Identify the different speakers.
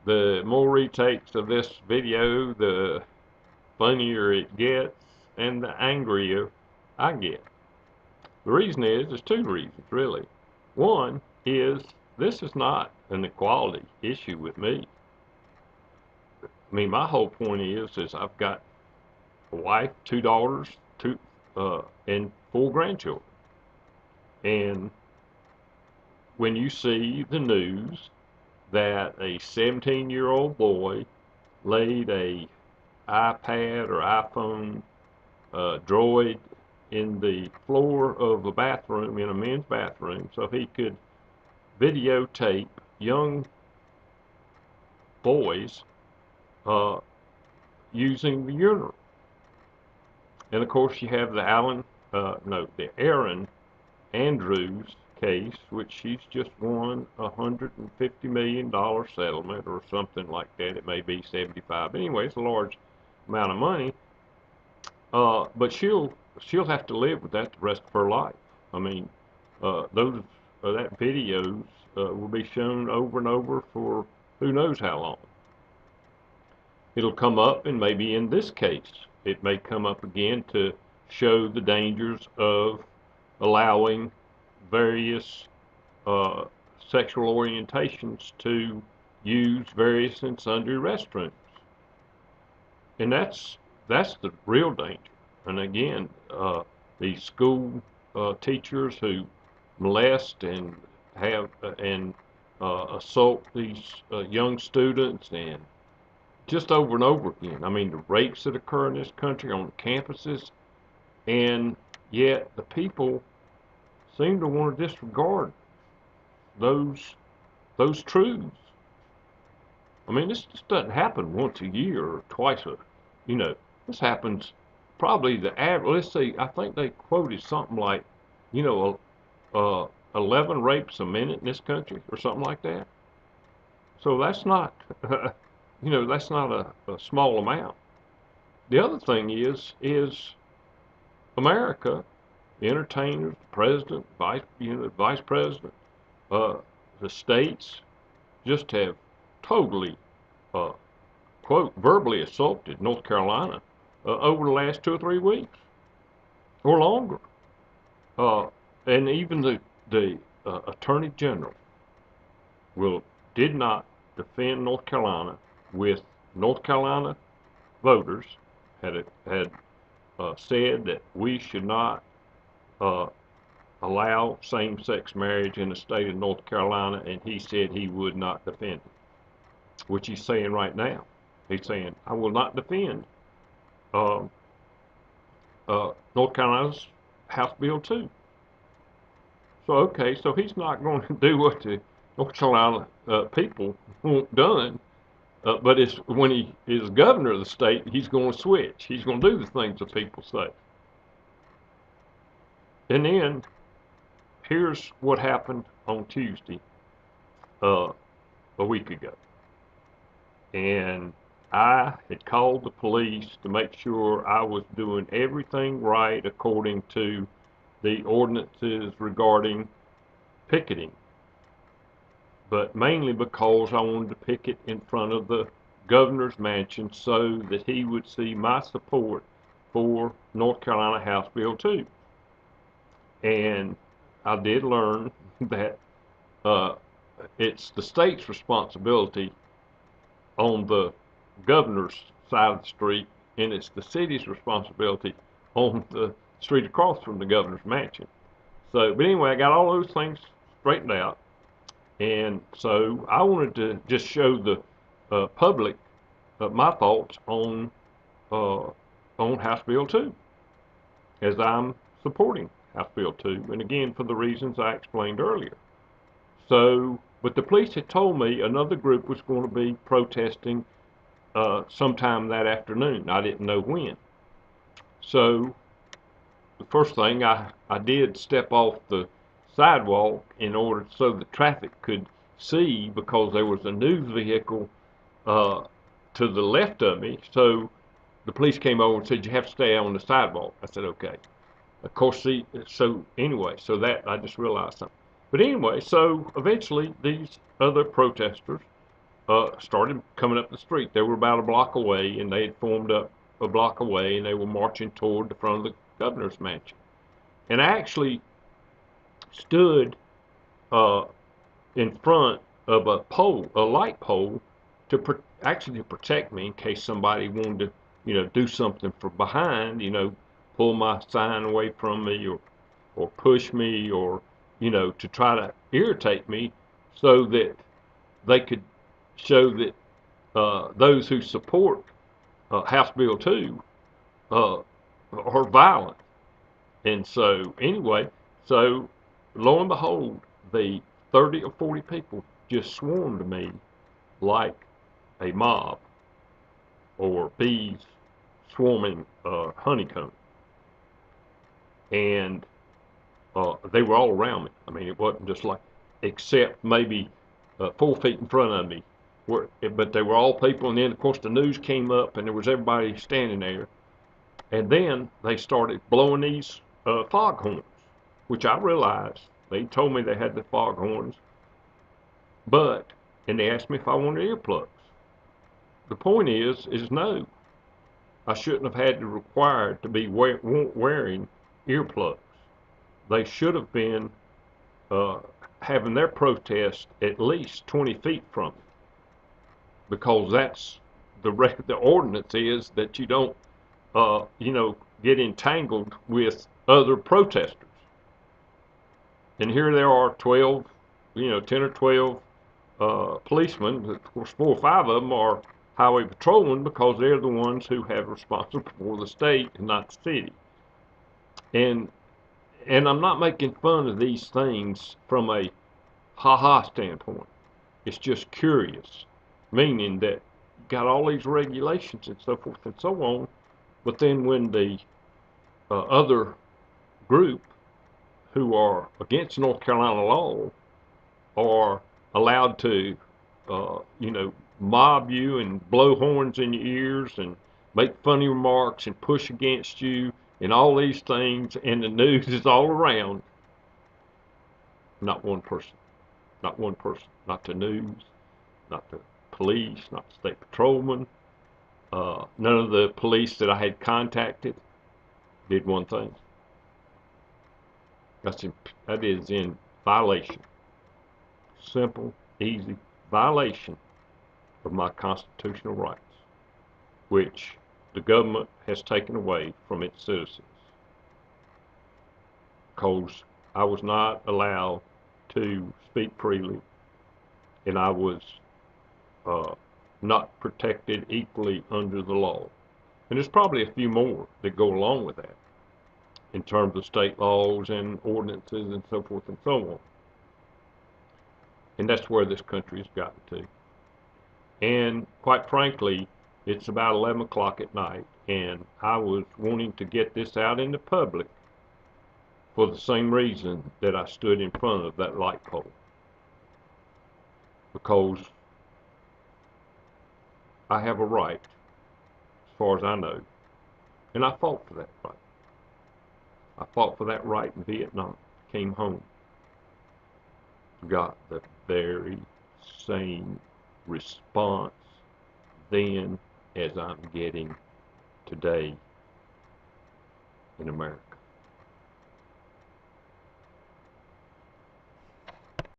Speaker 1: the more retakes of this video, the funnier it gets and the angrier I get. The reason is, there's two reasons really. One is this is not an equality issue with me. I mean, my whole point is I've got a wife, two daughters, and four grandchildren. And when you see the news that a 17-year-old boy laid a iPad or iPhone droid in the floor of a bathroom, in a men's bathroom, so he could videotape young boys uh, using the urinal. And of course, you have the Erin Andrews case, which she's just won $150 million settlement or something like that. It may be 75. But anyway, it's a large amount of money. But she'll have to live with that the rest of her life. I mean, those that videos will be shown over and over for who knows how long. It'll come up, and maybe in this case, it may come up again to show the dangers of allowing various uh, sexual orientations to use various and sundry restrooms. And that's the real danger. And again, these school teachers who molest and have and assault these young students, and just over and over again. I mean, the rapes that occur in this country on campuses, and yet the people seem to want to disregard those those truths. I mean, this just doesn't happen once a year or twice a, you know, this happens probably the average. Let's see, I think they quoted something like, you know, 11 rapes a minute in this country or something like that. So that's not, that's not a small amount. The other thing is America, the entertainers, the president, vice president, uh, the states just have totally, uh, quote, verbally assaulted North Carolina over the last 2 or 3 weeks or longer. Uh, and even the Attorney General will did not defend North Carolina with North Carolina voters had said that we should not uh, allow same-sex marriage in the state of North Carolina, and he said he would not defend it, which he's saying right now. He's saying, I will not defend uh, North Carolina's House Bill 2. So, okay, so he's not going to do what the North Carolina people want done, but it's, when he is governor of the state, he's going to switch. He's going to do the things the people say. And then here's what happened on Tuesday, uh, a week ago. And I had called the police to make sure I was doing everything right according to the ordinances regarding picketing, but mainly because I wanted to picket in front of the governor's mansion so that he would see my support for North Carolina House Bill 2. And I did learn that uh, it's the state's responsibility on the governor's side of the street, and it's the city's responsibility on the street across from the governor's mansion. So, but anyway, I got all those things straightened out, and so I wanted to just show the public my thoughts uh, on House Bill 2, as I'm supporting House Bill 2, and again for the reasons I explained earlier. So, but the police had told me another group was going to be protesting sometime that afternoon. I didn't know when. So the first thing I did step off the sidewalk in order so the traffic could see, because there was a news vehicle uh, to the left of me. So the police came over and said, you have to stay on the sidewalk. I said, okay. Of course, see, so anyway, so that I just realized something. But anyway, so eventually these other protesters started coming up the street. They were about a block away, and they had formed up a block away, and they were marching toward the front of the governor's mansion. And I actually stood uh, in front of a pole, a light pole, actually to protect me in case somebody wanted to, do something from behind, pull my sign away from me or push me or, to try to irritate me so that they could show that those who support House Bill 2 uh, are violent. And so, anyway, so lo and behold, the 30 or 40 people just swarmed me like a mob or bees swarming honeycomb. And they were all around me. I mean, it wasn't just like, except maybe 4 feet in front of me. But they were all people, and then of course the news came up, and there was everybody standing there. And then they started blowing these foghorns, which I realized they told me they had the foghorns, and they asked me if I wanted earplugs. The point is no, I shouldn't have had to require to be wearing earplugs. They should have been having their protest at least 20 feet from me, because that's the ordinance is that you don't get entangled with other protesters. And here there are 12, 10 or 12 policemen. Of course, 4 or 5 of them are highway patrolmen because they're the ones who have responsibility for the state and not the city. And I'm not making fun of these things from a ha-ha standpoint. It's just curious, meaning that you got all these regulations and so forth and so on, but then when the other group who are against North Carolina law are allowed to, mob you and blow horns in your ears and make funny remarks and push against you and all these things, and the news is all around. Not one person, not one person, not the news, not the police, not the state patrolman, none of the police that I had contacted did one thing. That is in violation, simple, easy violation of my constitutional rights, which the government has taken away from its citizens, because I was not allowed to speak freely, and I was not protected equally under the law. And there's probably a few more that go along with that in terms of state laws and ordinances and so forth and so on. And that's where this country has gotten to. And quite frankly, it's about 11 o'clock at night, and I was wanting to get this out in the public for the same reason that I stood in front of that light pole. Because I have a right, as far as I know, and I fought for that right. I fought for that right in Vietnam, came home, got the very same response then as I'm getting today in America.